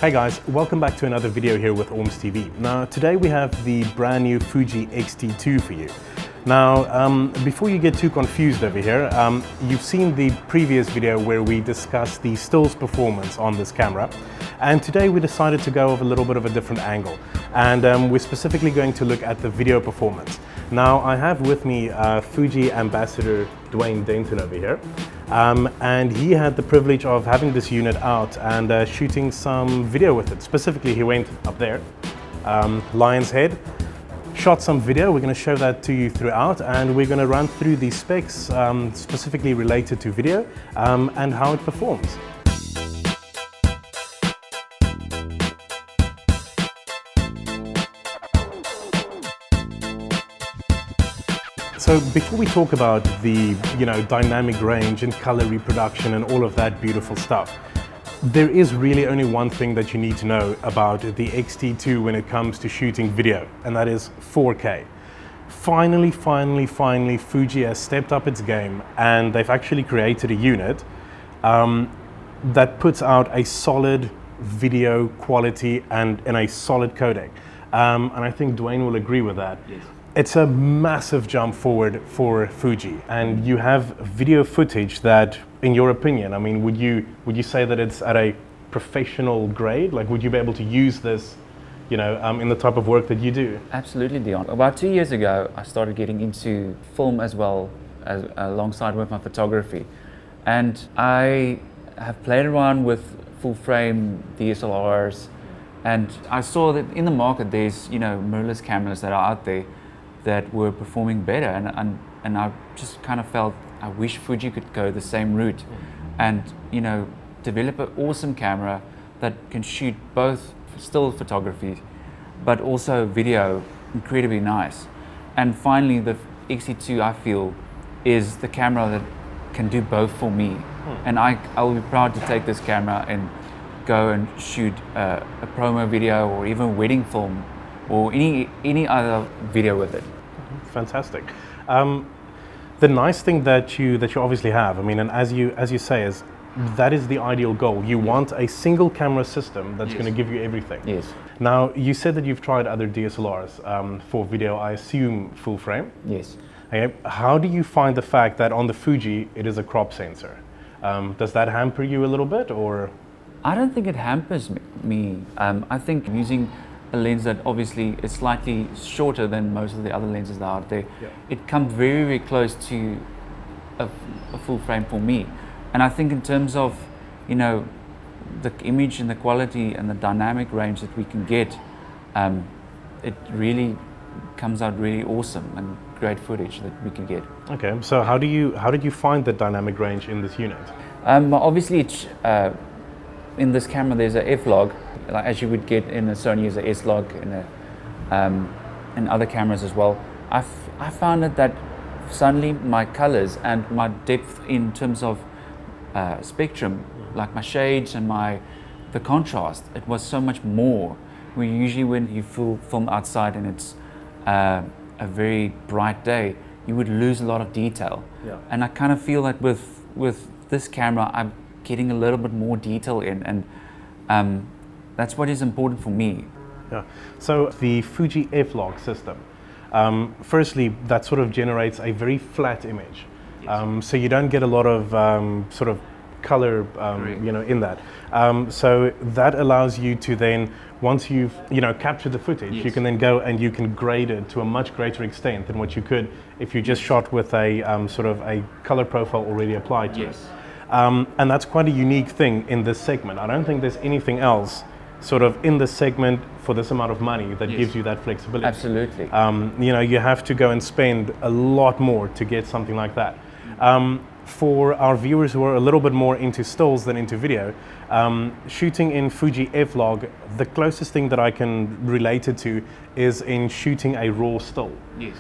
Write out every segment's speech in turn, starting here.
Hey guys, welcome back to another video here with OrmsTV. Now today we have the brand new Fuji X-T2 for you. Now before you get too confused over here, you've seen the previous video where we discussed the stills performance on this camera, and today we decided to go with a little bit of a different angle, and we're specifically going to look at the video performance. Now I have with me Fuji ambassador Wayne Denton over here. And he had the privilege of having this unit out and shooting some video with it. Specifically, he went up there, Lion's Head, shot some video. We're going to show that to you throughout, and we're going to run through the specs specifically related to video and how it performs. So before we talk about the dynamic range and color reproduction and all of that beautiful stuff, there is really only one thing that you need to know about the X-T2 when it comes to shooting video, and that is 4K. Finally, Fuji has stepped up its game, and they've actually created a unit that puts out a solid video quality and a solid codec. And I think Dwayne will agree with that. Yes. It's a massive jump forward for Fuji, and you have video footage that, in your opinion, I mean, would you say that it's at a professional grade? Like, would you be able to use this, in the type of work that you do? Absolutely, Deon. About 2 years ago, I started getting into film as well, as alongside with my photography, and I have played around with full frame DSLRs, and I saw that in the market there's mirrorless cameras that are out there that were performing better, and I just kind of felt I wish Fuji could go the same route and develop an awesome camera that can shoot both still photography but also video incredibly nice. And finally the X-T2, I feel, is the camera that can do both for me, and I will be proud to take this camera and go and shoot a promo video or even wedding film or any other video with it. Fantastic. The nice thing that you obviously have, I mean, and as you say, is that is the ideal goal. You want a single camera system that's going to give you everything. Yes. Now, you said that you've tried other DSLRs for video, I assume full frame? Yes. Okay. How do you find the fact that on the Fuji it is a crop sensor? Does that hamper you a little bit, or? I don't think it hampers me. I think using a lens that obviously is slightly shorter than most of the other lenses that are out there, it comes very, very close to a full frame for me. And I think in terms of, the image and the quality and the dynamic range that we can get, it really comes out really awesome and great footage that we can get. Okay, so how did you find the dynamic range in this unit? Obviously, it's, in this camera there's a f-log, like as you would get in a Sony, is a s-log in other cameras as well. I found that suddenly my colors and my depth in terms of spectrum, like my shades and the contrast, it was so much more. Usually when you film outside and it's a very bright day, you would lose a lot of detail. Yeah. And I kind of feel that with this camera I'm getting a little bit more detail in, and that's what is important for me. Yeah. So the Fuji f-log system, firstly, that sort of generates a very flat image. Yes. So you don't get a lot of sort of color, in that. So that allows you to then, once you've captured the footage, you can then go and you can grade it to a much greater extent than what you could if you just shot with a sort of a color profile already applied to it. And that's quite a unique thing in this segment. I don't think there's anything else sort of in this segment for this amount of money that gives you that flexibility. Absolutely. You have to go and spend a lot more to get something like that. For our viewers who are a little bit more into stills than into video, shooting in Fuji f-log, the closest thing that I can relate it to is in shooting a raw still. Yes.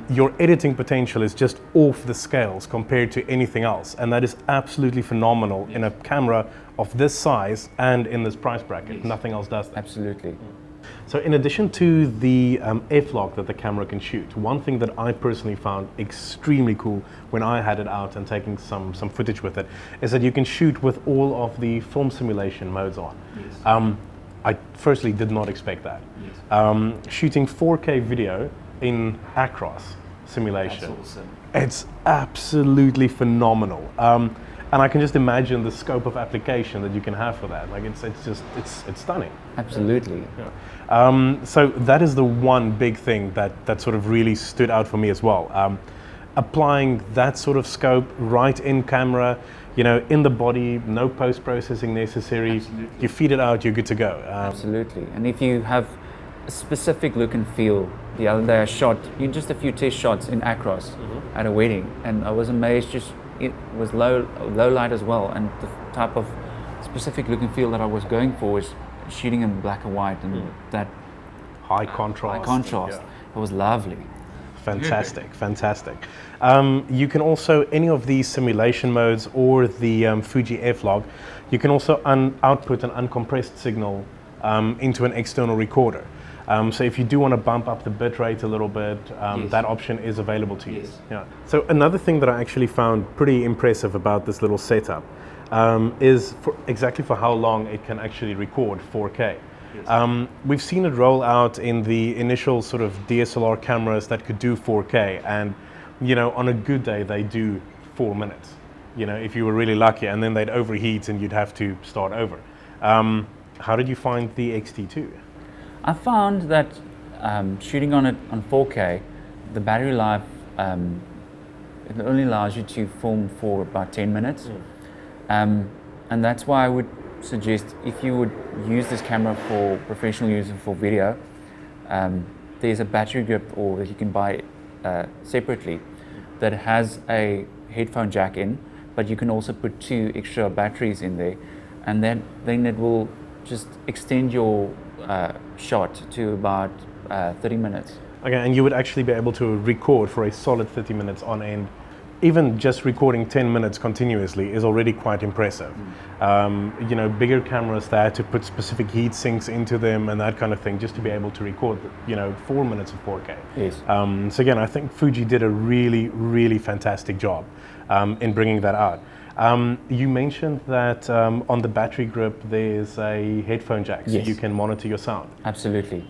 Your editing potential is just off the scales compared to anything else, and that is absolutely phenomenal in a camera of this size and in this price bracket. Nothing else does that. Absolutely. So in addition to the f-log that the camera can shoot, one thing that I personally found extremely cool when I had it out and taking some footage with it is that you can shoot with all of the film simulation modes on. Yes. I firstly did not expect that. Yes. Shooting 4K video in across simulation. That's awesome. It's absolutely phenomenal. And I can just imagine the scope of application that you can have for that. Like it's stunning. Absolutely. Yeah. So that is the one big thing that sort of really stood out for me as well. Applying that sort of scope right in camera, you know, in the body, no post-processing necessary. Absolutely. You feed it out, you're good to go. Absolutely. And if you have a specific look and feel, the other day I shot just a few test shots in across at a wedding, and I was amazed. Just it was low light as well, and the type of specific look and feel that I was going for was shooting in black and white, and that High contrast. Yeah. It was lovely. Fantastic, fantastic. You can also, any of these simulation modes or the Fuji F-Log, you can also output an uncompressed signal into an external recorder. So if you do want to bump up the bit rate a little bit, Yes. that option is available to you. Yes. Yeah. So another thing that I actually found pretty impressive about this little setup is exactly for how long it can actually record 4K. Yes. We've seen it roll out in the initial sort of DSLR cameras that could do 4K, and you know, on a good day they do 4 minutes. You know, if you were really lucky, and then they'd overheat and you'd have to start over. How did you find the X-T2? I found that shooting on it on 4K, the battery life it only allows you to film for about 10 minutes, and that's why I would suggest if you would use this camera for professional use and for video, there's a battery grip, or that you can buy separately, that has a headphone jack in, but you can also put 2 extra batteries in there, and then it will just extend your shot to about 30 minutes. Okay, and you would actually be able to record for a solid 30 minutes on end. Even just recording 10 minutes continuously is already quite impressive. You know, bigger cameras, they had to put specific heat sinks into them and that kind of thing just to be able to record, you know, 4 minutes of 4K. Yes. So again, I think Fuji did a really, really fantastic job in bringing that out. You mentioned that on the battery grip there's a headphone jack, so Yes. you can monitor your sound. Absolutely.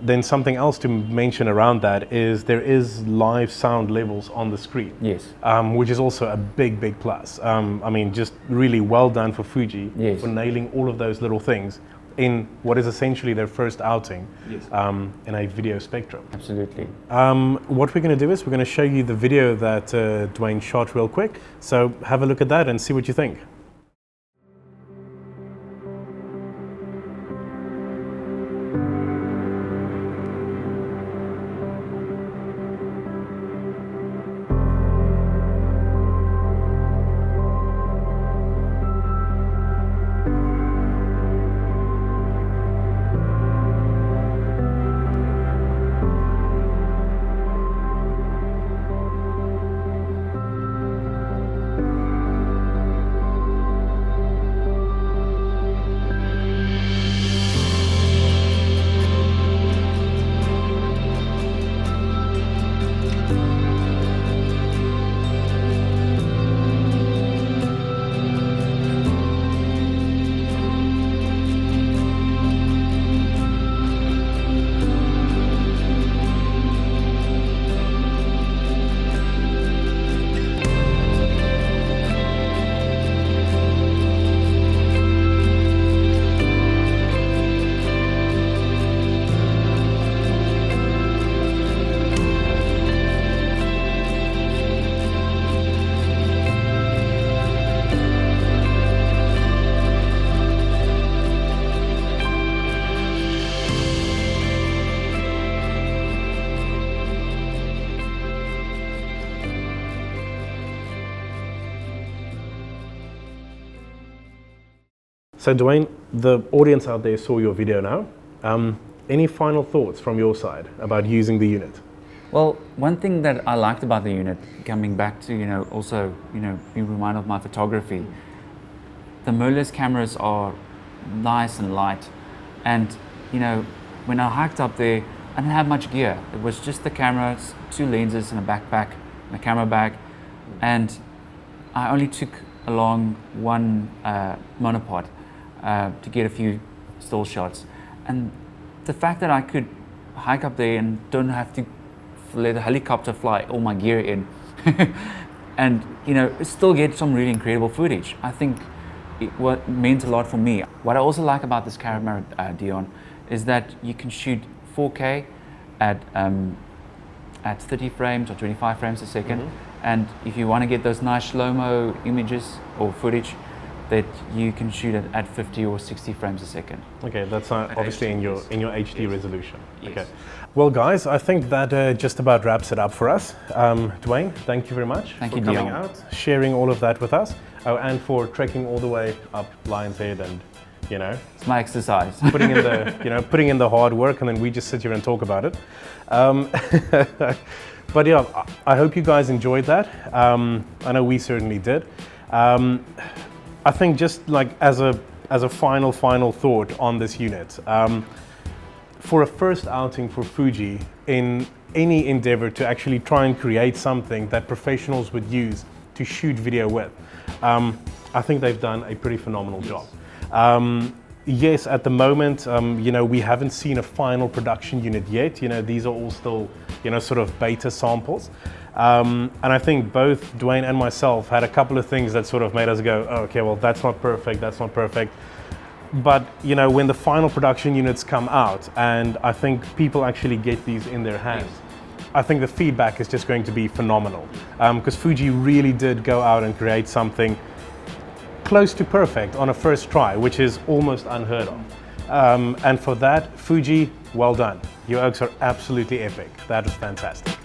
Then something else to mention around that is there is live sound levels on the screen. Yes. Which is also a big, big plus. I mean, just really well done for Fuji Yes. for nailing all of those little things in what is essentially their first outing in a video spectrum. Absolutely. What we're going to do is we're going to show you the video that Dwayne shot real quick. So have a look at that and see what you think. So Dwayne, the audience out there saw your video now. Any final thoughts from your side about using the unit? Well, one thing that I liked about the unit, coming back to, also, being reminded of my photography, the mirrorless cameras are nice and light. And, when I hiked up there, I didn't have much gear. It was just the cameras, 2 lenses and a backpack, and a camera bag. And I only took along one monopod to get a few still shots. And the fact that I could hike up there and don't have to let a helicopter fly all my gear in and still get some really incredible footage, I think what meant a lot for me. What I also like about this camera, Deon, is that you can shoot 4K at 30 frames or 25 frames a second, and if you want to get those nice slow-mo images or footage, that you can shoot it at 50 or 60 frames a second. Okay, that's obviously in your HD resolution. Yes. Okay. Well, guys, I think that just about wraps it up for us. Dwayne, thank you very much for coming out, sharing all of that with us, and for trekking all the way up Lion's Head, and it's my exercise. putting in the putting in the hard work, and then we just sit here and talk about it. But yeah, I hope you guys enjoyed that. I know we certainly did. I think just like as a final thought on this unit, for a first outing for Fuji in any endeavor to actually try and create something that professionals would use to shoot video with, I think they've done a pretty phenomenal job. Yes, at the moment, we haven't seen a final production unit yet. These are all still, sort of beta samples. And I think both Dwayne and myself had a couple of things that sort of made us go, oh, okay, well, that's not perfect. But, when the final production units come out, and I think people actually get these in their hands, I think the feedback is just going to be phenomenal. Because Fuji really did go out and create something close to perfect on a first try, which is almost unheard of. And for that, Fuji, well done. Your oaks are absolutely epic. That was fantastic.